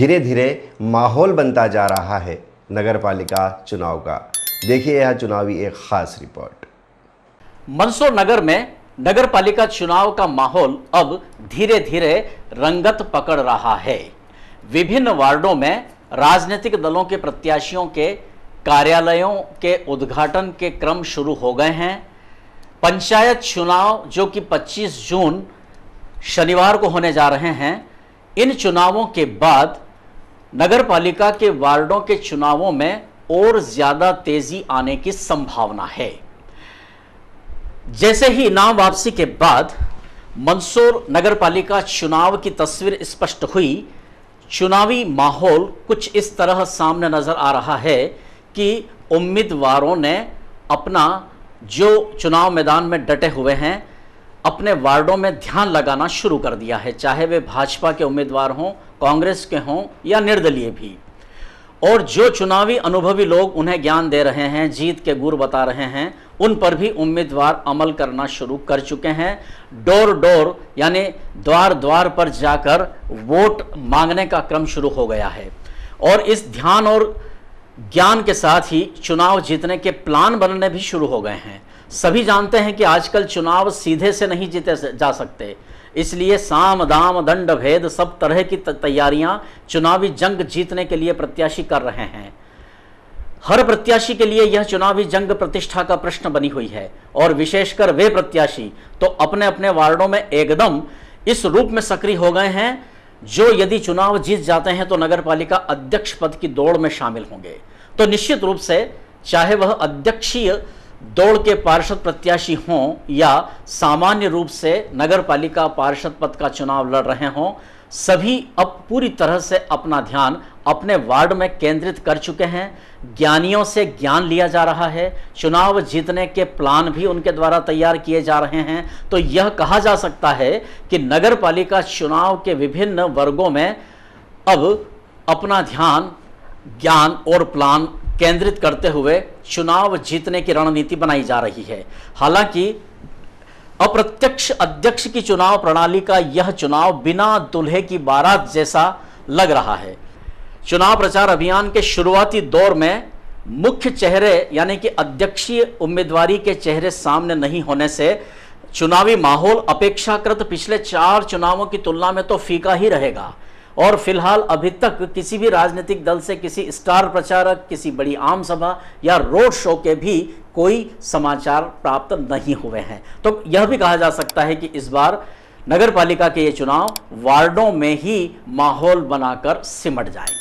धीरे धीरे माहौल बनता जा रहा है नगर पालिका चुनाव का। देखिए यह चुनावी एक खास रिपोर्ट। मंदसौर नगर में नगर पालिका चुनाव का माहौल अब धीरे धीरे रंगत पकड़ रहा है। विभिन्न वार्डों में राजनीतिक दलों के प्रत्याशियों के कार्यालयों के उद्घाटन के क्रम शुरू हो गए हैं। पंचायत चुनाव जो कि 25 जून शनिवार को होने जा रहे हैं, इन चुनावों के बाद नगर पालिका के वार्डों के चुनावों में और ज्यादा तेजी आने की संभावना है। जैसे ही नाम वापसी के बाद मंदसौर नगर पालिका चुनाव की तस्वीर स्पष्ट हुई, चुनावी माहौल कुछ इस तरह सामने नजर आ रहा है कि उम्मीदवारों ने अपना जो चुनाव मैदान में डटे हुए हैं अपने वार्डों में ध्यान लगाना शुरू कर दिया है, चाहे वे भाजपा के उम्मीदवार हों, कांग्रेस के हों या निर्दलीय भी। और जो चुनावी अनुभवी लोग उन्हें ज्ञान दे रहे हैं, जीत के गुर बता रहे हैं, उन पर भी उम्मीदवार अमल करना शुरू कर चुके हैं। डोर डोर यानी द्वार द्वार पर जाकर वोट मांगने का क्रम शुरू हो गया है। और इस ध्यान और ज्ञान के साथ ही चुनाव जीतने के प्लान बनने भी शुरू हो गए हैं। सभी जानते हैं कि आजकल चुनाव सीधे से नहीं जीते जा सकते, इसलिए साम दाम दंड भेद सब तरह की तैयारियां चुनावी जंग जीतने के लिए प्रत्याशी कर रहे हैं। हर प्रत्याशी के लिए यह चुनावी जंग प्रतिष्ठा का प्रश्न बनी हुई है और विशेषकर वे प्रत्याशी तो अपने अपने वार्डों में एकदम इस रूप में सक्रिय हो गए हैं जो यदि चुनाव जीत जाते हैं तो नगर पालिका अध्यक्ष पद की दौड़ में शामिल होंगे। तो निश्चित रूप से चाहे वह अध्यक्षीय दौड़ के पार्षद प्रत्याशी हों या सामान्य रूप से नगर पालिका पार्षद पद का चुनाव लड़ रहे हों, सभी अब पूरी तरह से अपना ध्यान अपने वार्ड में केंद्रित कर चुके हैं। ज्ञानियों से ज्ञान लिया जा रहा है, चुनाव जीतने के प्लान भी उनके द्वारा तैयार किए जा रहे हैं। तो यह कहा जा सकता है कि नगर पालिका चुनाव के विभिन्न वर्गों में अब अपना ध्यान, ज्ञान और प्लान केंद्रित करते हुए चुनाव जीतने की रणनीति बनाई जा रही है। हालांकि अप्रत्यक्ष अध्यक्ष की चुनाव प्रणाली का यह चुनाव बिना दूल्हे की बारात जैसा लग रहा है। चुनाव प्रचार अभियान के शुरुआती दौर में मुख्य चेहरे यानी कि अध्यक्षीय उम्मीदवारी के चेहरे सामने नहीं होने से चुनावी माहौल अपेक्षाकृत पिछले 4 चुनावों की तुलना में तो फीका ही रहेगा। और फिलहाल अभी तक किसी भी राजनीतिक दल से किसी स्टार प्रचारक, किसी बड़ी आम सभा या रोड शो के भी कोई समाचार प्राप्त नहीं हुए हैं। तो यह भी कहा जा सकता है कि इस बार नगर पालिका के ये चुनाव वार्डों में ही माहौल बनाकर सिमट जाएंगे।